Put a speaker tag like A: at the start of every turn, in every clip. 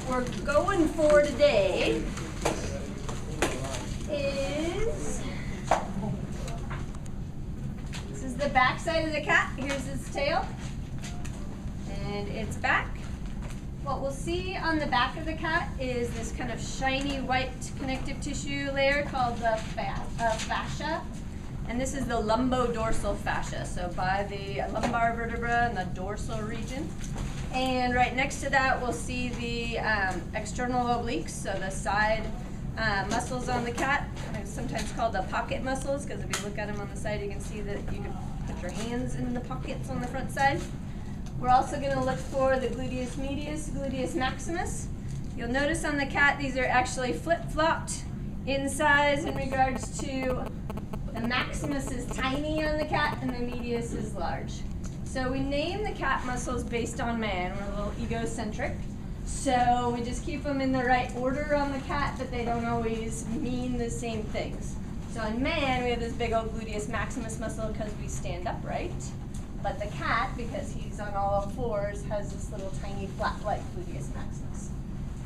A: we're going for today is, this is the back side of the cat. Here's its tail and its back. What we'll see on the back of the cat is this kind of shiny white connective tissue layer called the fascia. And this is the lumbodorsal fascia, so by the lumbar vertebra and the dorsal region. And right next to that, we'll see the external obliques, so the side muscles on the cat, sometimes called the pocket muscles, because if you look at them on the side, you can see that you can put your hands in the pockets on the front side. We're also going to look for the gluteus medius, gluteus maximus. You'll notice on the cat, these are actually flip-flopped in size in regards to the maximus is tiny on the cat and the medius is large. So we name the cat muscles based on man. We're a little egocentric. So we just keep them in the right order on the cat, but they don't always mean the same things. So in man, we have this big old gluteus maximus muscle because we stand upright. But the cat, because he's on all fours, has this little tiny flat-like gluteus maximus.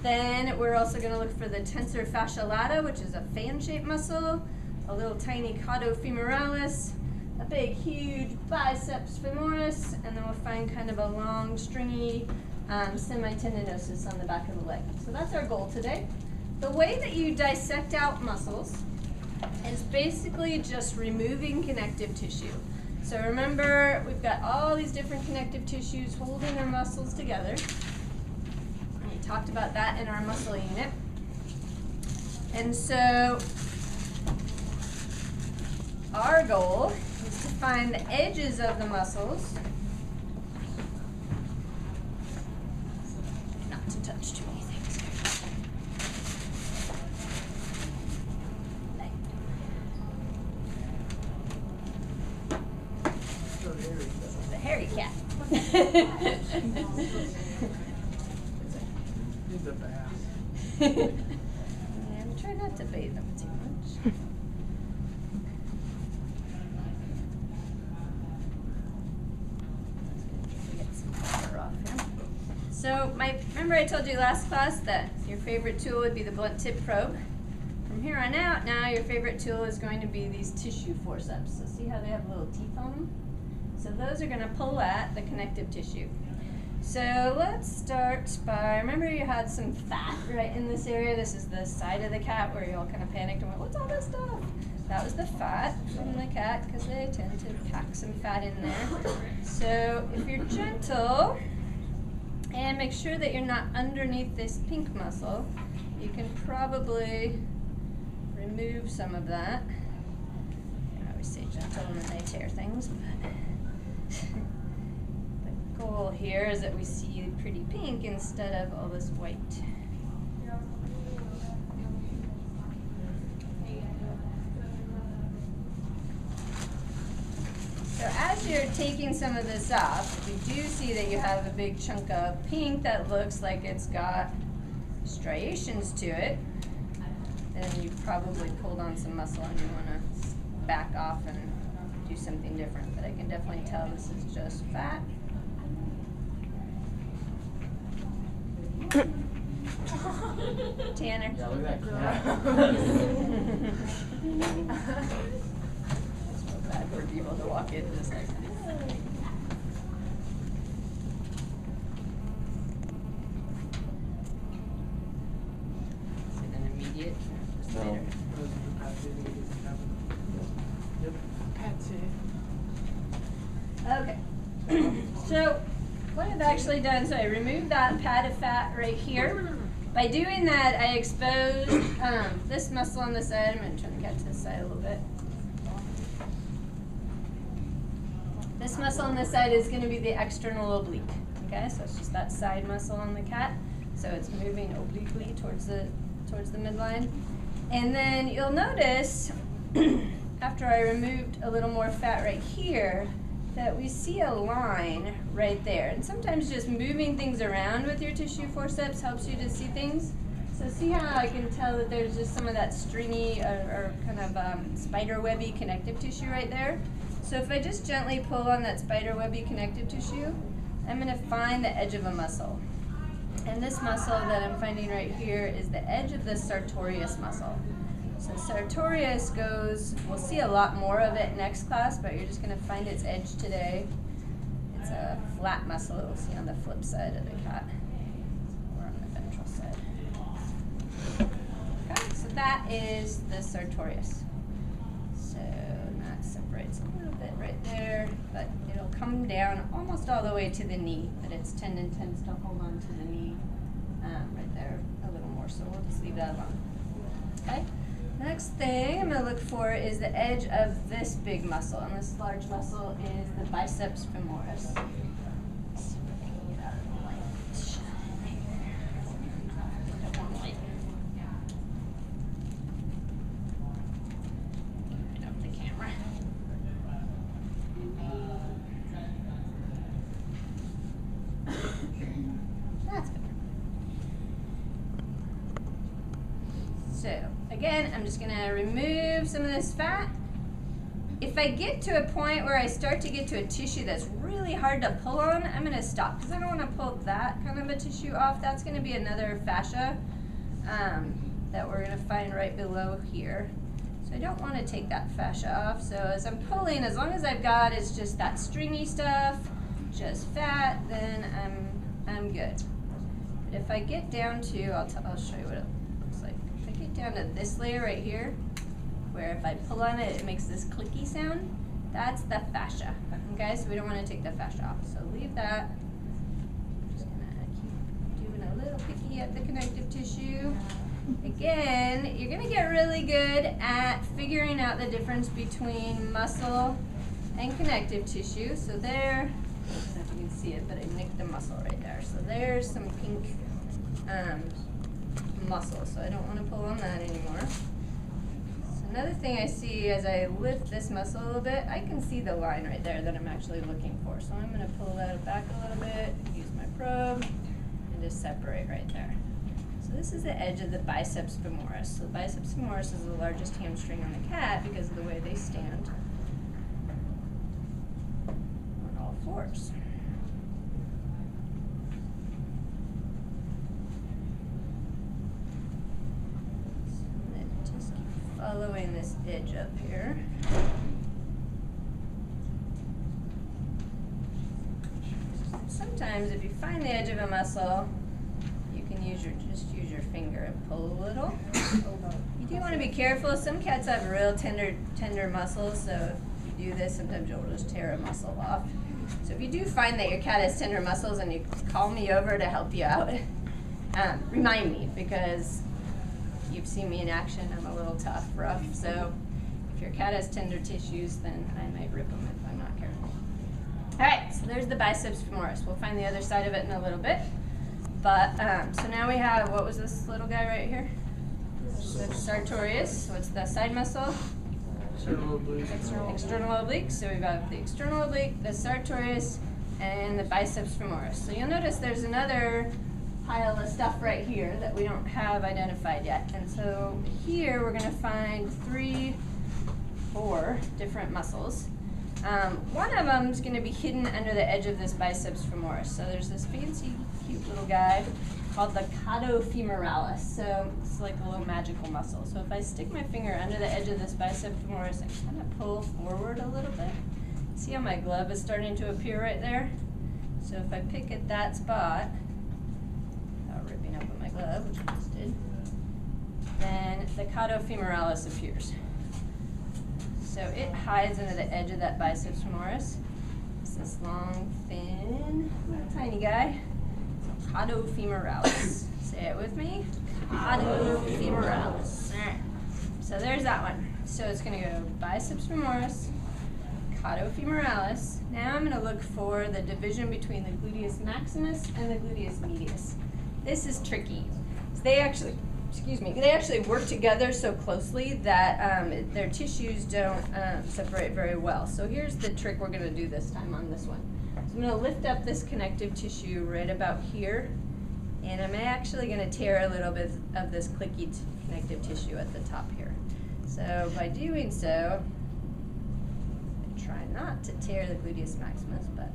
A: Then we're also going to look for the tensor fascia lata, which is a fan-shaped muscle, a little tiny cauda femoralis, a big, huge biceps femoris, and then we'll find kind of a long, stringy semitendinosus on the back of the leg. So that's our goal today. The way that you dissect out muscles is basically just removing connective tissue. So remember, we've got all these different connective tissues holding our muscles together. We talked about that in our muscle unit. And so our goal is to find the edges of the muscles, not to touch too many things here. This is the hairy cat.
B: He's a bass.
A: And try not to bathe them too much. So remember I told you last class that your favorite tool would be the blunt tip probe. From here on out, now your favorite tool is going to be these tissue forceps. So see how they have little teeth on them? So those are going to pull at the connective tissue. So let's start by, remember you had some fat right in this area. This is the side of the cat where you all kind of panicked and went, what's all this stuff? That was the fat from the cat because they tend to pack some fat in there. So if you're gentle, and make sure that you're not underneath this pink muscle, you can probably remove some of that. I always say gentle when they tear things, but the goal here is that we see pretty pink instead of all this white. So as you're taking some of this off, we do see that you have a big chunk of pink that looks like it's got striations to it. Then you've probably pulled on some muscle and you want to back off and do something different. But I can definitely tell this is just fat. Tanner.
B: Yeah, look at that cat.
A: Bad for people to walk in just like is it an immediate or just later?
B: Yep. That's it.
A: Okay. So what I've actually done, so I removed that pad of fat right here. By doing that, I exposed this muscle on the side. I'm going to turn the cat to the side a little bit. This muscle on the side is going to be the external oblique. Okay, so it's just that side muscle on the cat. So it's moving obliquely towards the midline. And then you'll notice after I removed a little more fat right here that we see a line right there. And sometimes just moving things around with your tissue forceps helps you to see things. So see how I can tell that there's just some of that stringy or kind of spider webby connective tissue right there. So if I just gently pull on that spider webby connective tissue, I'm going to find the edge of a muscle. And this muscle that I'm finding right here is the edge of the sartorius muscle. So sartorius goes, we'll see a lot more of it next class, but you're just going to find its edge today. It's a flat muscle we'll see on the flip side of the cat, or on the ventral side. Okay, so that is the sartorius. So that separates a little bit right there, but it'll come down almost all the way to the knee, but its tendon tends to hold on to the knee right there a little more, so we'll just leave that alone. Okay? Next thing I'm going to look for is the edge of this big muscle, and this large muscle is the biceps femoris. Let's see if I can get out of the light. Get one light. Right up the camera. That's better. So, again, I'm just going to remove some of this fat. If I get to a point where I start to get to a tissue that's really hard to pull on, I'm going to stop because I don't want to pull that kind of a tissue off. That's going to be another fascia that we're going to find right below here. So I don't want to take that fascia off. So as I'm pulling, as long as I've got is just that stringy stuff, just fat, then I'm good. But if I get down to, I'll show you what it looks like. If I get down to this layer right here, where if I pull on it, it makes this clicky sound, that's the fascia. Okay, so we don't want to take the fascia off. So leave that. Just gonna keep doing a little picky at the connective tissue. Again, you're gonna get really good at figuring out the difference between muscle and connective tissue. So there, I don't know if you can see it, but I nicked the muscle right there. So there's some pink muscle, so I don't want to pull on that anymore. So another thing I see as I lift this muscle a little bit, I can see the line right there that I'm actually looking for. So I'm going to pull that back a little bit, use my probe, and just separate right there. So this is the edge of the biceps femoris. So the biceps femoris is the largest hamstring on the cat because of the way they stand on all fours. Following this edge up here. Sometimes if you find the edge of a muscle, you can just use your finger and pull a little. You do want to be careful. Some cats have real tender muscles, so if you do this, sometimes you'll just tear a muscle off. So if you do find that your cat has tender muscles and you call me over to help you out, remind me, because you've seen me in action. I'm a little tough, rough, so if your cat has tender tissues, then I might rip them if I'm not careful. All right, so there's the biceps femoris. We'll find the other side of it in a little bit. But, so now we have, what was this little guy right here? The sartorius. What's the side muscle?
B: External oblique.
A: External oblique. So we've got the external oblique, the sartorius, and the biceps femoris. So you'll notice there's another pile of stuff right here that we don't have identified yet. And so here we're going to find 4 different muscles. One of them is going to be hidden under the edge of this biceps femoris. So there's this fancy, cute little guy called the cathipthighdorsalview. So it's like a little magical muscle. So if I stick my finger under the edge of this biceps femoris and kind of pull forward a little bit, see how my glove is starting to appear right there? So if I pick at that spot, ripping up on my glove, which I just did, then the cathipthighdorsalview appears. So it hides under the edge of that biceps femoris. It's this long, thin, little tiny guy. Cathipthighdorsalview. Say it with me. Cathipthighdorsalview. All right. So there's that one. So it's going to go biceps femoris, cathipthighdorsalview. Now I'm going to look for the division between the gluteus maximus and the gluteus medius. This is tricky. So they actually work together so closely that their tissues don't separate very well. So here's the trick we're going to do this time on this one. So I'm going to lift up this connective tissue right about here, and I'm actually going to tear a little bit of this clicky connective tissue at the top here. So by doing so, I try not to tear the gluteus maximus, but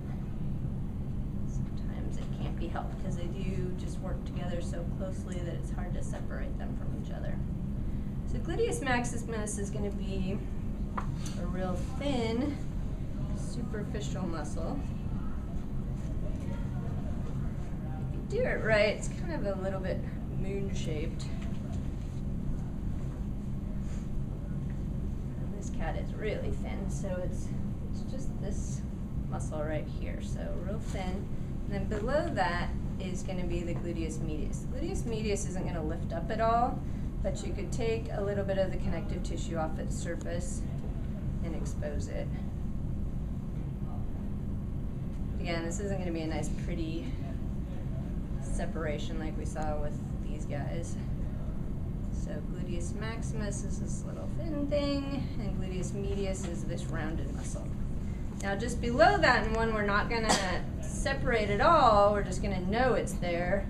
A: sometimes it can't be helped because they do just work together so closely that it's hard to separate them from each other. So gluteus maximus is going to be a real thin, superficial muscle. If you do it right, it's kind of a little bit moon-shaped. And this cat is really thin, so it's just this muscle right here, so real thin. And then below that is going to be the gluteus medius. Gluteus medius isn't going to lift up at all, but you could take a little bit of the connective tissue off its surface and expose it. Again, this isn't going to be a nice, pretty separation like we saw with these guys. So gluteus maximus is this little thin thing, and gluteus medius is this rounded muscle. Now just below that, and one we're not going to separate at all, we're just going to know it's there,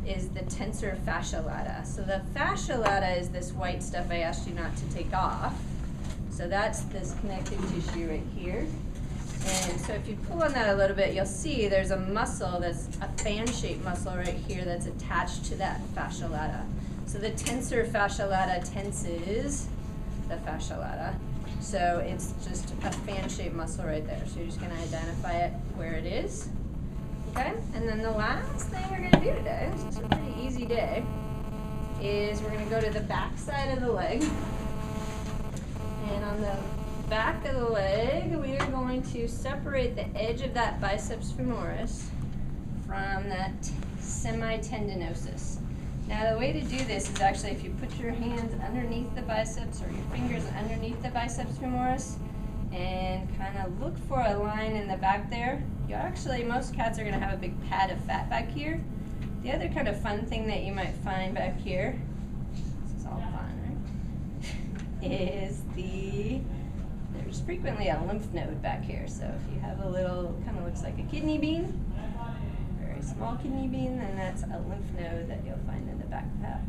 A: is the tensor fascia lata. So the fascia lata is this white stuff I asked you not to take off. So that's this connective tissue right here. And so if you pull on that a little bit, you'll see there's a muscle that's a fan-shaped muscle right here that's attached to that fascia lata. So the tensor fascia lata tenses the fascia lata. So it's just a fan-shaped muscle right there. So you're just going to identify it where it is. Okay? And then the last thing we're going to do today, this is a pretty easy day, is we're going to go to the back side of the leg. And on the back of the leg, we are going to separate the edge of that biceps femoris from that semitendinosus. Now the way to do this is actually if you put your hands underneath the biceps or your fingers underneath the biceps femoris and kind of look for a line in the back there. You actually, most cats are going to have a big pad of fat back here. The other kind of fun thing that you might find back here, this is all fun, right, is there's frequently a lymph node back here. So if you have a little, kind of looks like a kidney bean, very small kidney bean, then that's a lymph node that you'll find in the back of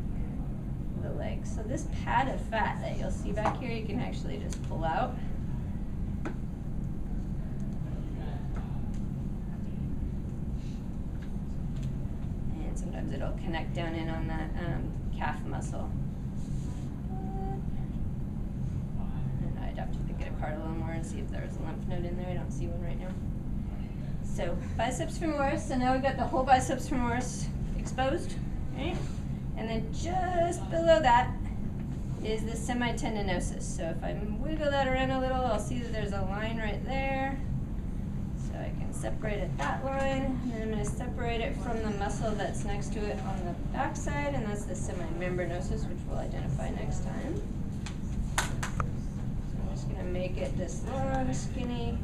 A: the leg. So this pad of fat that you'll see back here, you can actually just pull out. And sometimes it'll connect down in on that calf muscle. And I'd have to pick it apart a little more and see if there's a lymph node in there. I don't see one right now. So biceps femoris, so now we've got the whole biceps femoris exposed, right? And then just below that is the semitendinosus. So if I wiggle that around a little, I'll see that there's a line right there. So I can separate it that line, and then I'm going to separate it from the muscle that's next to it on the back side, and that's the semimembranosus, which we'll identify next time. So I'm just going to make it this long, skinny,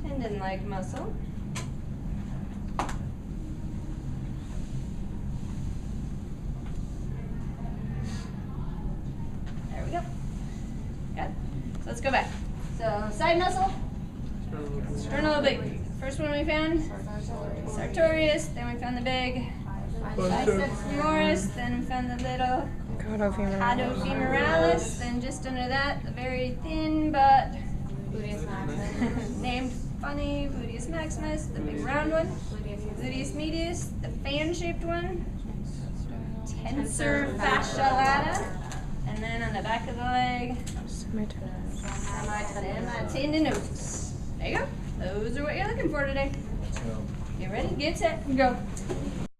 A: tendon-like muscle. There we go. Good. So let's go back. So side muscle, sternal oblique. First one we found, sartorius. Then we found the big biceps femoris. Then we found the little caudofemoralis. Then just under that, the very thin but named funny gluteus maximus, the big round one, gluteus medius, the fan-shaped one, tensor fascia lata, and then on the back of the leg, semitendinosus. There you go. Those are what you're looking for today. Get ready, get set, go.